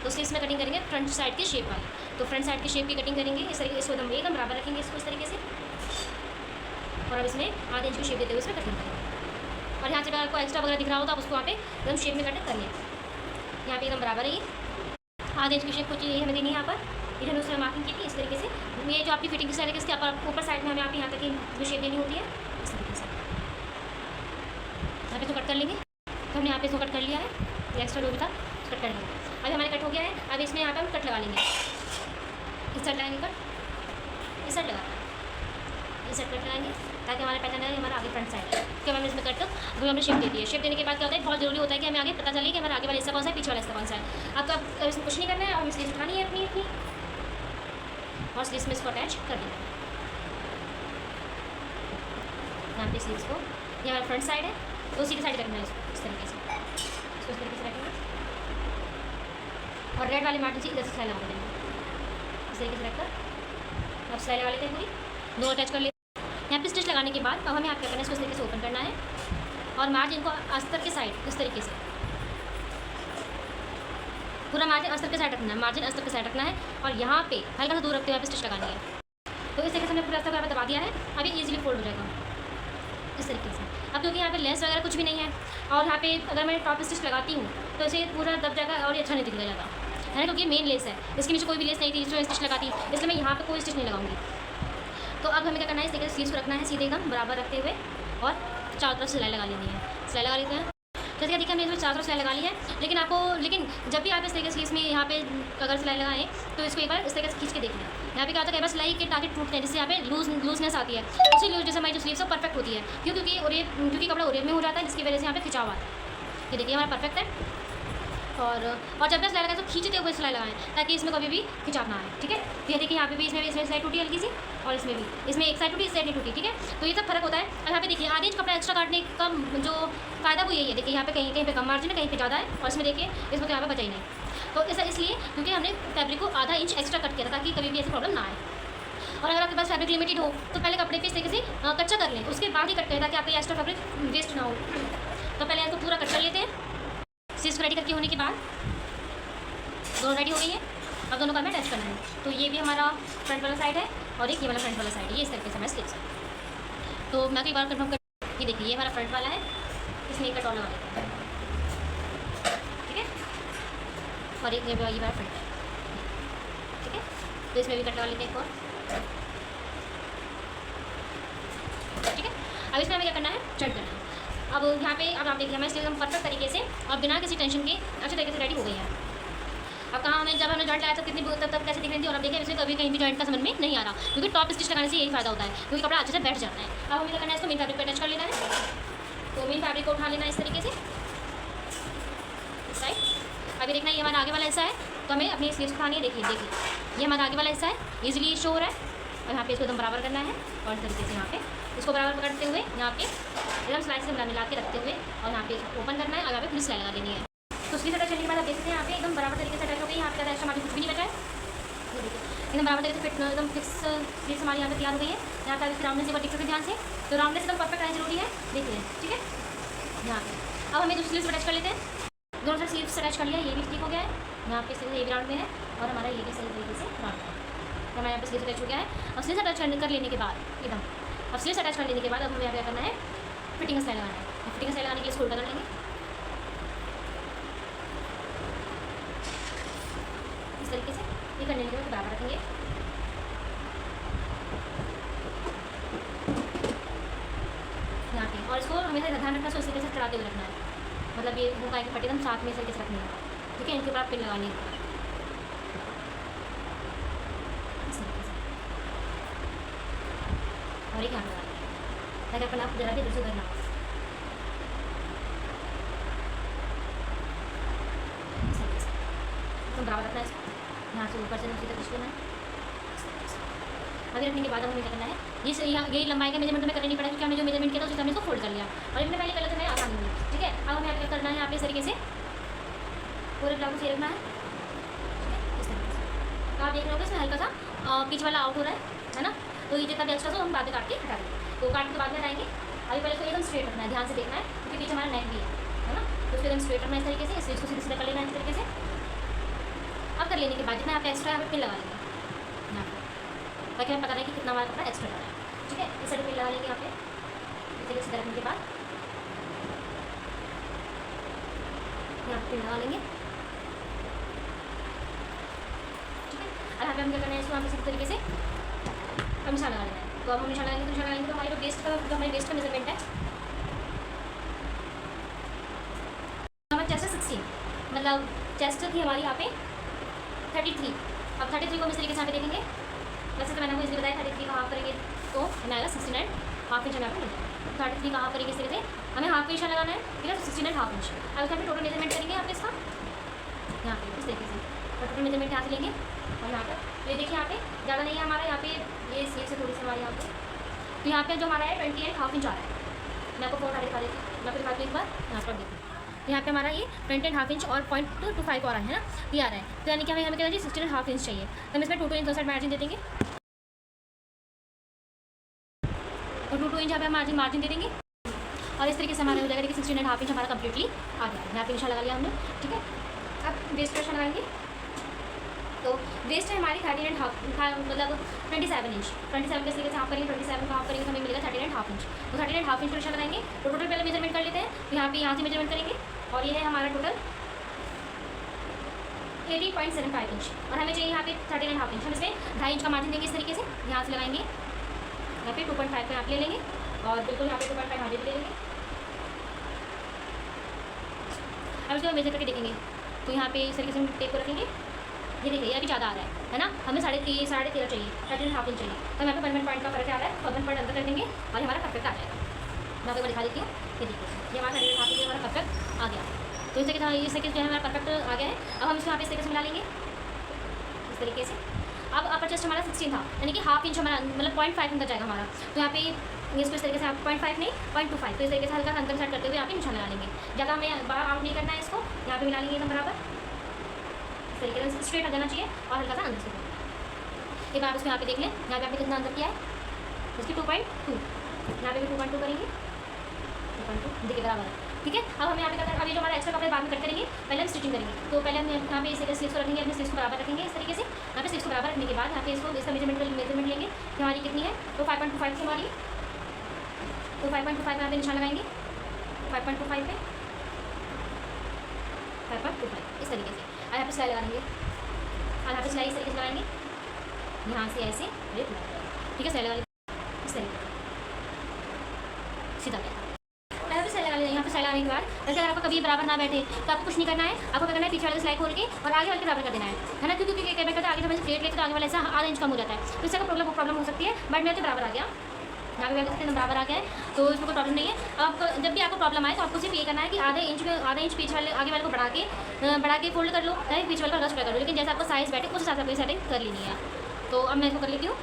Speaker 1: तो स्लीव्स में कटिंग करेंगे फ्रंट साइड की शेप वाली, तो फ्रंट साइड की शेप की कटिंग करेंगे इस तरीके से, एकदम बराबर रखेंगे इसको इस तरीके से, और अब इसमें आधे इंच की शेप देते हुए इसमें कटिंग करेंगे। और यहाँ से अगर आपको एक्स्ट्रा वगैरह दिख रहा हो तो आप उसको वहाँ पे एकदम शेप में कट कर लें। यहाँ पे एकदम बराबर है, ये आधे इंच की शेप कुछ ये हमें देनी है यहाँ पर, ये हमने उसमें मार्किंग की थी इस तरीके से। ये जो आपकी फिटिंग की स्टाइल है इसके ऊपर साइड में हमें यहाँ तक की जो शेप देनी होती है इस तरीके से, यहाँ पे इसको कट कर लेंगे। तो हमने यहाँ पे इसको कट कर लिया है, ये एक्स्ट्रा जो भी था कट कर लिया। अभी हमारे कट हो गया है, अब इसमें यहाँ पे हम कट लगा लेंगे, इस साइड लगाएंगे कट, इस साइड लगा, इस साइड कट लगाएंगे ताकि हमारा पैटर्न है हमारा आगे फ्रंट साइड है। क्योंकि हमने इसमें कट तो हमने शेप दे दी है। शेप देने के बाद क्या होता है, बहुत जरूरी होता है कि हमें आगे पता चले कि हमारा आगे वाला हिस्सा कौन सा है, पीछे वाला हिस्सा कौन सा है। आपको अब इसमें कुछ नहीं करना है, और स्लीव्स उठानी है अपनी और स्लीव्स में इसको अटैच कर देना है। यहाँ पे स्लीव्स को, ये हमारा फ्रंट साइड है, तो सीधी साइड रखना है इसको इस तरीके से, इसको इस तरीके से रखेंगे और रेड वाले मार्जिन से इधर से सिलाई लगा देंगे इस तरीके से रखकर। अब सिलाई लगा लेते हैं पूरी, दो अटैच कर लेते हैं। यहाँ पे स्टिच लगाने के बाद अब हमें यहाँ क्या करना है, इसको इस तरीके से ओपन करना है और मार्जिन को अस्तर के साइड इस तरीके से पूरा मार्जिन अस्तर के साइड रखना है, मार्जिन अस्तर के साइड रखना है और यहाँ पे हल्का सा दूर रखते हुए यहाँ पे स्टिच लगानी है। तो इस तरीके से हमने पूरा अस्तर को दबा दिया है। अभी ईजिली फोल्ड हो जाएगा, इस तरीके से। अब क्योंकि यहाँ पे लेस वगैरह कुछ भी नहीं है और यहाँ पे अगर मैं टॉप स्टिच लगाती हूँ तो इसे पूरा दब जाएगा और ये अच्छा नहीं दिखेगा ज़्यादा, है ना, क्योंकि मेन लेस है, इसके नीचे कोई भी लेस नहीं थी जो स्टिच लगाती, इसलिए मैं यहाँ पे कोई स्टिच नहीं लगाऊंगी। तो अब हमें क्या करना है, इस तरीके से स्लीव्स को रखना है सीधे एकदम बराबर रखते हुए और चारों तरफ सिलाई लगा लेनी है। सिलाई लगा लेते हैं, जैसे कि देखिए हमने इसमें चारों तरफ सिलाई लगा ली है। लेकिन जब भी आप इस तरीके से इसमें यहाँ पे अगर सिलाई लगाएं तो इसको एक बार इस तरीके से खींच के देख लें। यहाँ पे क्या होता है, कई बार सिलाई के टाके टूटते हैं, जिससे यहाँ पे लूजनेस आती है, उसी लूज जैसे हमारी जो स्लीव्स है परफेक्ट होती है। क्योंकि कपड़ा ओरियर में हो जाता है, जिसकी वजह से यहाँ पे खिंचाव आता है। ये देखिए हमारा परफेक्ट है। और जब भी सिलाई लगाए तो खींचते हुए सिलाई लगाएं ताकि इसमें कभी भी खिंचाव ना आए, ठीक है। तो ये देखिए यहाँ पे भी इसमें साइड टूटी हल्की सी और इसमें एक साइड टूटी, इस साइड नहीं टूटी, ठीक है। तो ये सब फर्क होता है। और यहाँ पे देखिए आधे इंच कपड़ा एक्स्ट्रा काटने का जो फायदा वो यही है, देखिए यहाँ पे कहीं पे कम मार्जिन है, कहीं पे ज़्यादा है और इसमें देखिए इसमें तो यहाँ पे बचा ही नहीं। तो ऐसा इसलिए क्योंकि हमने फैब्रिक को आधा इंच एक्स्ट्रा कट किया था ताकि कभी भी ऐसी प्रॉब्लम ना आए। और अगर आपके पास फैब्रिक लिमिटेड हो तो पहले कपड़े पे इस तरीके से कच्चा कर लें, उसके बाद ही कट करें ताकि आपका एक्स्ट्रा फैब्रिक वेस्ट ना हो। तो पहले इसको पूरा कट कर लेते हैं। स्लीव्स रेडी करके होने के बाद दोनों रेडी हो गई है। अब दोनों का हमें अटैच करना है। तो ये भी हमारा फ्रंट वाला साइड है और एक ये वाला फ्रंट वाला साइड है, ये इस तरीके से हमारे स्लीव्स है। तो मैं कई बार कन्फर्म कर, ये देखिए ये हमारा फ्रंट वाला है, इसमें एक कट और लगा देते हैं, ठीक है। और एक ये वाला फ्रंट है, ठीक है। तो इसमें भी कट लगा लेते हैं एक और, ठीक है। अब इसमें हमें क्या करना है, जॉइंट करना है। अब यहाँ पे अब आप देखिए हमारे स्लीव एकदम परफेक्ट तरीके से और बिना किसी टेंशन के अच्छे तरीके से रेडी हो गई है। अब कहाँ जब हमने जॉइंट लगाया तो कितनी तब कैसे दिख रही थी, और अब देखिए इसमें कभी कहीं भी जॉइंट का समझ में नहीं आ रहा, क्योंकि टॉप स्टिच लगाने से यही फायदा होता है, क्योंकि कपड़ा अच्छे से बैठ जाता है। अब हमें क्या करना है, इसको मेन फैब्रिक पर अटैच कर लेना है। तो मेन फैब्रिक को उठा लेना है इस तरीके से इस साइड। अभी देखना ये हमारा आगे वाला हिस्सा है, तो हमें अपनी स्लीव्स उठानी है। देखिए ये हमारा आगे वाला हिस्सा है, ईजिली शो हो रहा है। और यहाँ पे इसको एकदम बराबर करना है और इस तरीके से यहाँ पे इसको बराबर पकड़ते हुए यहाँ पे एकदम स्लाइस से मिला के रखते हुए और यहाँ पे ओपन करना है और यहाँ पे पुलिस सिलाई लगा देनी है। तो स्लीव अटैच करने के बाद आप देखते हैं यहाँ पे एकदम बराबर तरीके से अटैच हो गई। यहाँ पे एक्स्ट्रा मार्जिन कुछ भी नहीं बचा है, एकदम बराबर तरीके से फिट एकदम फिक्स स्लीव हमारी यहाँ पे तैयार हो गई है। यहाँ पे राउंडनेस एक बार देख सकते ध्यान से, तो राउंडनेस एकदम परफेक्ट आना जरूरी है, देखिए, ठीक है। यहाँ पे अब हमें दूसरी स्लीव्स अटैच कर लेते हैं। दोनों साइड स्लीव्स अटैच कर लिया, ये भी ठीक हो गया है। यहाँ पे ये भी राउंड में है और हमारा ये भी सही तरीके से राउंड है। हमारे यहाँ पे स्लीव्स अटैच हो गया है। और स्लीव्स अटैच कर लेने के बाद एकदम अब स्लीव्स अटैच कर लेने के बाद अब हमें यहाँ क्या करना है, फिटिंग स्टाइल लगाना है। फिटिंग स्टाइल लगाने के लिए इसको उल्टा कर लेंगे इस तरीके से। ये करने के बाद बराबर रखेंगे, यहाँ पे। और इसको हमेशा ध्यान रखना, इस तरीके से चढ़ाते हुए रखना है, मतलब ये हुकाई की पट्टी एकदम साथ में इस तरीके से रखनी है, ठीक है। इनके ऊपर आप पिन लगानी है इस तरीके से, और एक यहाँ लगा ताकि अपन आप जरा भी दूसरे करना तो बराबर रखना है इसको, यहाँ से ऊपर से नीचे तक खींच लेना है। अभी रखने के बाद हमें क्या करना है, ये लंबाई का मेजरमेंट हमें करना नहीं पड़ा, क्योंकि हमने जो मेजरमेंट किया था उससे हमने इसको फोल्ड कर लिया और हमने पहले कलर से आसानी हुई, ठीक है। अब हमें क्या करना है, यहाँ पे इस तरीके से पूरे ब्लाउज को रखना है, इस तरीके से। तो आप देख रहे हो इसमें हल्का सा पीछे वाला आउट हो रहा है ना। तो ये जितना भी एक्स्ट्रा तो हम बाद में काट के हटा देंगे, तो काट के बाद में हटाएंगे। अभी पहले इसको एकदम स्ट्रेट रखना है, ध्यान से देखना है, क्योंकि पीछे हमारा नेक भी है ना। तो उसको एकदम स्ट्रेट रखना है इस तरीके से, इसको सीधे सीधे कर लेना है इस तरीके से। अब कर लेने के बाद जितना आप एक्स्ट्रा यहाँ पे पिन लगा लेंगे यहाँ पे, ताकि हमें पता नहीं कि कितना हमारा कपड़ा एक्स्ट्रा लगा है, ठीक है। इस साइड पिन लगा लेंगे यहाँ पे इस तरीके से रखने के बाद यहाँ पे पिन लगा लेंगे, ठीक है। और यहाँ पे हम क्या करना है, इसको यहाँ पे इसी तरीके से हम निशान लगा लेना है। तो अब हम निशान लगाएंगे, तो निशान लगाएंगे तो हमारी हमारी वेस्ट का मेजरमेंट है हमारा चेस्ट 16, मतलब चेस्ट थी हमारी यहाँ पे 33। अब 33 को हम इस तरीके से यहाँ पे देखेंगे। वैसे तो मैंने आपको इसलिए बताया 33 का हाफ करेंगे तो हमें आएगा 69 हाफ इंच हमें आपको मिल जाएगा। 33 का हाफ करेंगे इस तरीके से, हमें हाफ इंच लगाना है, ठीक है। तो 69 हाफ इंच। अब इसका टोटल मेजरमेंट करेंगे यहाँ पे इसका, यहाँ पे इस तरीके से टोटल मेजरमेंट यहाँ से लेंगे। और यहाँ पर ये देखिए यहाँ पे ज़्यादा नहीं है हमारा, यहाँ पे ये स्लीव से थोड़ी सी हमारे यहाँ पे, तो यहाँ पे जो हमारा है 28 हाफ इंच आ रहा है। मैं आपको फोन दिखा देती हूँ, मैं आपको दिखा दूँ एक बार, यहाँ पर देखिए यहाँ पे हमारा ये 28 हाफ इंच और 0.25 और है ना, ये आ रहा है। तो यानी कि हमें क्या चाहिए, 16 हाफ इंच चाहिए। तो हम इसमें 2 इंच 2 साइड मार्जिन दे देंगे और 2 इंच यहाँ पे हम मार्जिन दे देंगे और इस तरीके से हमारा हो जाएगा। देखिए 16 हाफ इंच हमारा कंप्लीटली आ गया। यहाँ पे निशान लगा लिया हमने, ठीक है। अब वेस्ट का निशान लगाएंगे तो वेस्ट है हमारी 13.5 मतलब 27 इंच। 27 के तरीके से हाफ करेंगे, 27 का हाफ करेंगे तो हमें मिलेगा 13.5 इंच। तो 13.5 इंच का निशान लगाएंगे। तो टोटल पहले मेजरमेंट कर लेते हैं। तो यहाँ से मेजरमेंट करेंगे और ये है हमारा टोटल 18.75 इंच और हमें चाहिए यहाँ पे 13.5 इंच। हम इसमें 2.5 इंच का मार्जिन देंगे इस तरीके से, यहाँ से लगाएंगे, यहाँ पे 2.5 पे आप ले लेंगे और बिल्कुल यहाँ पे 2.5 यहाँ पे ले लेंगे। अब इसको मेजर करके देखेंगे तो यहाँ पे इस तरीके से हम टेप को रखेंगे। ये देखिए ये अभी ज़्यादा आ रहा है ना, हमें 13.5 चाहिए, 13.5 इंच चाहिए। तो यहाँ पे 1 पॉइंट का फर्क आ रहा है, 1 पॉइंट अंदर कर देंगे और हमारा परफेक्ट आ जाएगा। मैं आपको दिखा देती हूँ, ये देखिए ये हमारा 13.5 इंच हमारा परफेक्ट आ गया। तो इस तरीके जो है हमारा परफेक्ट आ गया है। अब हम इसको यहाँ पे इस तरीके से मिला लेंगे इस तरीके से। अब अपर चेस्ट हमारा 16 था, यानी कि हाफ इंच हमारा मतलब 0.5 अंदर जाएगा हमारा। तो यहाँ पे इसको इस तरीके से आप 0.5 नहीं 0.25, तो इस तरीके से हल्का अंदर साइड करते हुए यहाँ पे निशान लगा लेंगे। ज़्यादा हमें बाहर आउट नहीं करना है, इसको यहाँ पे मिला लेंगे एकदम बराबर इस तरीके से, स्ट्रेट आ जाना चाहिए और हल्का सा अंदर से। एक बार उसको यहाँ पे देख लें, यहाँ पे आपने कितना अंदर किया है, इसकी 2.2, यहाँ पे भी 2.2 करेंगे, 2.2 देखिए बराबर है। ठीक है, अब हमें यहाँ पे करना है, अभी जो हमारा एक्स्ट्रा कपड़े बाद में कट करेंगे, पहले हम स्टिचिंग करेंगे। तो पहले हम यहाँ पे इसे स्लीव्स को रखेंगे, अपने स्लीव्स को बराबर रखेंगे इस तरीके से। यहाँ पे स्लीव्स को बराबर रखने के बाद यहाँ पे इसको इसका मेजरमेंट लेंगे कि हमारी कितनी है। तो 5.25 थी हमारी, तो 5.25 यहाँ पे निशान लगाएंगे, 5.25 पे 5.25 इस तरीके से। और यहाँ पे सिलाई लगाएंगे और यहाँ पे सिलाई इस तरीके से लगाएंगे, यहाँ से ऐसे ठीक है, सिलाई लगा लेंगे इस तरीके सीधा गया। यहाँ पे सिलाई लगा लेंगे। यहाँ पे सिलाई लगाने के बाद वैसे अगर आपको कभी बराबर ना बैठे तो आपको कुछ नहीं करना है, आपको क्या करना है, पीछे वाले सिलाई खोल के और आगे वाले के बराबर कर देना है ना, क्योंकि कई बार आगे जब हम प्लेट लेते तो आगे वाला ऐसा आधा इंच कम हो जाता है, तो इससे प्रॉब्लम हो सकती है। बट मेरा तो बराबर आ गया, यहाँ पे देखते हैं बराबर आ गया है, तो इसमें कोई प्रॉब्लम नहीं है। आपको जब भी आपको प्रॉब्लम आए तो आपको सिर्फ ये करना है कि आधा इंच पीछे वाले आगे वाले को बढ़ा के फोल्ड कर लो, नहीं पीछे वाले को रस्ट कर लो, लेकिन जैसे आपको साइज़ बैठे उस हिसाब से आपको सेटिंग कर लेनी है। तो अब मैं इसको कर लेती हूँ,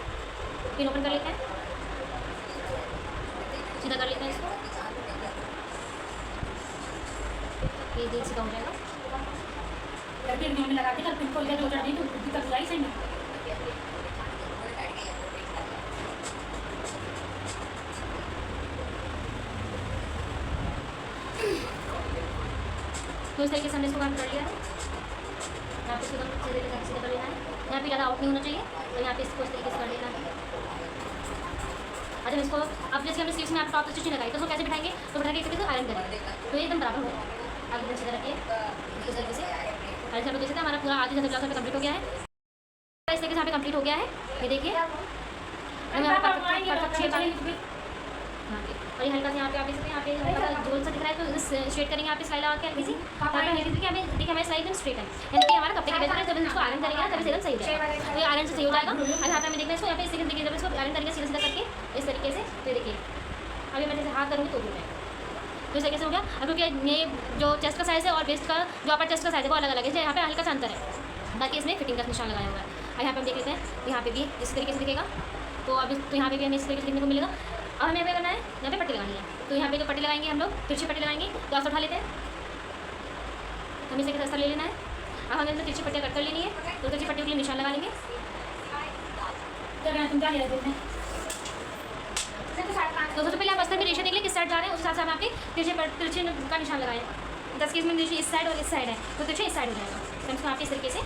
Speaker 1: पिन ओपन कर लेते हैं, सीधा कर लेते हैं इसको, ये देख सीधा हो जाएगा। लगा के पिन खोल के तो इस तरीके से हमने इसको काम कर लिया है। यहाँ पे इसको सीधे कर लेना है, यहाँ पे ज़्यादा आउट नहीं होना चाहिए, तो यहाँ पे इसको इस तरीके से कर लेना है। अच्छा इसको अब जैसे हमने स्लीव्स में आप टॉप स्टिचिंग लगाई तो उसको कैसे बिठाएंगे, तो बिठा के इस तरीके से आयरन करेंगे तो ये एकदम बराबर होगा। आगे एकदम सीधा रखिए इस तरीके से। और जैसे देख सकते हैं हमारा पूरा आधी ब्लाउज पे कंप्लीट हो गया है, इस तरीके से यहाँ पे कंप्लीट हो गया है, ये देखिए। और ये हल्का से यहाँ पे आप देख सकते हैं, यहाँ पे हल्का गोल सा दिख रहा है, तो स्ट्रेट करेंगे, यहाँ पे सिलाई लगा के हल्की सी, देखिए हमें देखिए हमारी सिलाई एकदम स्ट्रेट है, यानी कि हमारा कपड़े के बेहतर है। जब इसको आयरन करेंगे तभी एकदम सही हो जाएगा, तो ये आयरन से सही हो जाएगा। और यहाँ पे हमें देखना है इसको, यहाँ पे इस तरीके से देखिए जब इसको आयरन करेंगे सीधा सीधा करके इस तरीके से, तो देखिए अभी मैं जैसे हाथ करूँगी तो भी तो इस तरीके से हो गया। अब क्योंकि ये जो चेस्ट का साइज़ है और वेस्ट का जो अपर चेस्ट का साइज़ है वो अलग अलग है, यहाँ पे हल्का सा अंतर है, बाकी इसमें फिटिंग का निशान लगाया हुआ है। और यहाँ पे हम देख लेते हैं, यहाँ पे भी इस तरीके से दिखेगा, तो अभी तो यहाँ पे भी हमें इस तरीके से देखने को मिलेगा। अब हमें क्या करना है, यहाँ पे पट्टी लगानी है, तो यहाँ पे जो पट्टी लगाएंगे हम लोग तिरछी पट्टी लगाएंगे, तो आप उठा लेते हैं, हमें इसे रास्ता ले लेना है। अब हमें इसमें तिरछी पट्टी कट कर लेनी है, तो तिरछी पट्टी के लिए निशान लगा लेंगे। तो सबसे पहले आप अस्तर में रेशा देख लें किस साइड जा रहे हैं, उस हिसाब से हम आपके तिरछे का निशान लगाएं। 10 केस में इस साइड और इस साइड है, तो तिरछे इस साइड हो जाएगा। तो इसको आप इस तरीके से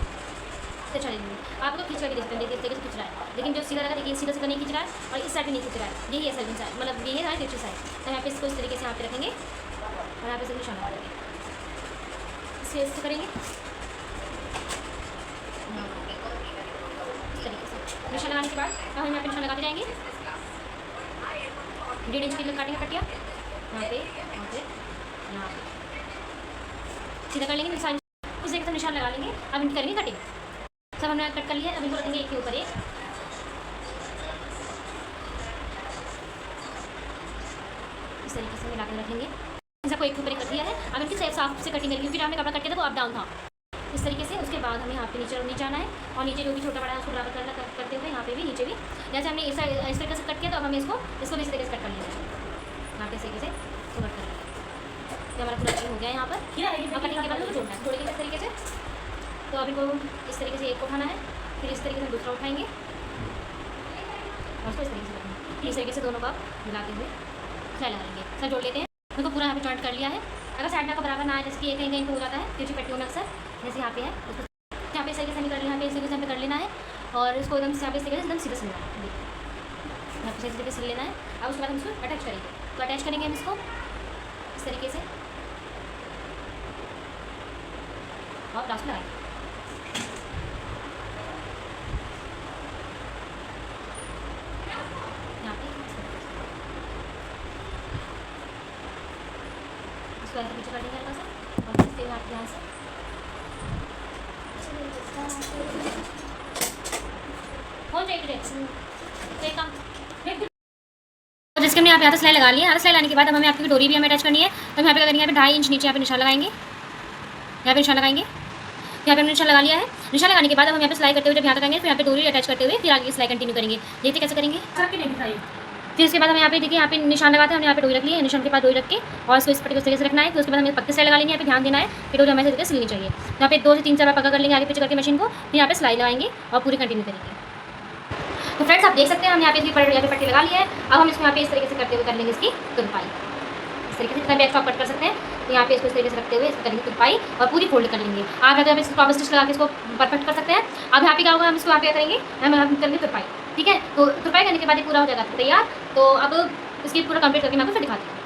Speaker 1: तिरछा ले लेंगे, आपको खींच करके देखते हैं, देखिए इस तरीके से खींच रहा है, लेकिन जो सीधा लगा देखिए सीधा सीधा नहीं खींच रहा है और इस साइड भी नहीं खींच रहा है, यही है सर्विंग साइड, मतलब यही है तिरछी साइड। तो यहाँ पे इसको इस तरीके से यहाँ पे रखेंगे और यहाँ पे से निशान लगा देंगे, इससे करेंगे इस तरीके से। निशान लगाने के बाद अब हम यहाँ पे निशान लगाते जाएंगे, 1.5 इंच की काटेंगे पट्टियाँ यहाँ पे यहाँ पे यहाँ पे सीधा कर लेंगे, निशान इस तरीके से निशान लगा लेंगे। अब इनकी करेंगे कटिंग, सब हमने कट कर लिया। अब इनको रखेंगे एक के ऊपर एक, इस तरीके से मिला कर रखेंगे, सबको एक के ऊपर एक कर दिया है। अब इनकी साफ से कटिंग करेंगे, क्योंकि हमने कपड़ा कट किया था वो अप डाउन था इस तरीके से। उसके बाद हमें यहाँ पे नीचे आना है और नीचे जो भी छोटा बड़ा है उसको बराबर करते हुए यहाँ पे भी नीचे भी, जैसे हमने इस तरीके से कट किया तो अब हमें इसको इस तरीके से कट कर लेना है, यहाँ पे इस तरीके से कट कर लेंगे। तो हमारा पूरा कटिंग हो गया है यहाँ पर, और कटिंग के बाद उसको जोड़ना है जोड़ेंगे इस तरीके से। तो अभी को इस तरीके से एक को उठाना है, फिर इस तरीके से दूसरा उठाएंगे और उसको इस तरीके से रखेंगे, इस तरीके से दोनों का मिलाते हुए सिलाई लगा लेंगे। सर जोड़ लेते हैं, उनको पूरा यहाँ पे जॉइंट कर लिया है। अगर साइड में आपको बराबर ना है, जैसे कि कहीं कहीं हो जाता है तिरछी पट्टियों में अक्सर, जैसे यहाँ पे है उसको यहाँ यहाँ पे इस तरीके से नहीं कर लेना, यहाँ पे इस तरीके से कर लेना है और इसको एकदम यहाँ पे इस तरीके से एकदम सीधा सिलना है। यहाँ पे इस तरीके से सिल लेना है। अब उसके बाद हम इसको अटैच करेंगे। तो अटैच करेंगे हम इसको इस तरीके से और लास्ट में लगाएंगे। यहाँ पे इसको ऐसे पीछे कर देंगे हल्का सा और इसके बाद यहाँ से हो जाएगी काम। जिसके हमने यहाँ पे आधा सिलाई लगा लिया है। आधा सिलाई लगाने के बाद अब हमें आपकी डोरी भी हमें अटैच करनी है। तो हम यहाँ पे क्या करेंगे, यहाँ पे 2.5 इंच नीचे यहाँ पे निशान लगाएंगे। यहाँ पे निशान लगाएंगे, यहाँ पे हमने निशान लगा लिया है। निशान लगाने के बाद हम यहाँ पे सिलाई करते हुए जब यहाँ तक आएंगे फिर यहाँ पे डोरी अटैच करते हुए फिर आगे की सिलाई कंटिन्यू करेंगे। देखते कैसे करेंगे। फिर उसके बाद हम यहाँ पे देखिए यहाँ पे निशान लगाते हैं। हमने यहाँ पे डोरी रख ली है, निशान के पास डोरी रख के और इसको इस पट्टी को इस तरीके से रखना है। फिर उसके बाद हमें पत्ती सिलाई लगा लेंगे। यहाँ पे ध्यान देना है कि डोरी हमें तरीके से सिलनी चाहिए। यहाँ पे 2 से 3 बार पक्का कर लेंगे आगे पीछे करके मशीन को। फिर यहाँ पे सिलाई लगाएंगे और पूरी कंटिन्यू करेंगे। तो फ्रेंड्स आप देख सकते हैं हमने यहाँ पे इसकी पट्टी लगा लिया है। अब हम इसको यहाँ पे इस तरीके से करते हुए कर लेंगे इसकी तुरपाई। इस तरीके से जितना भी एक्स्ट्रा कट कर सकते हैं तो यहाँ पे इसको इस तरीके से रखते हुए इसको करेंगे तुरपाई और पूरी फोल्ड कर लेंगे। आप यहाँ पे इसको टॉप स्टिच लगा के इसको परफेक्ट कर सकते हैं। अब यहाँ पे क्या होगा, हम इसको यहाँ पे करेंगे, हम करेंगे तुरपाई। ठीक है, तो तुरपाई करने के बाद ये पूरा हो जाएगा तैयार। तो अब इसकी पूरा कंप्लीट करके मैं आपको फिर दिखाती हूँ।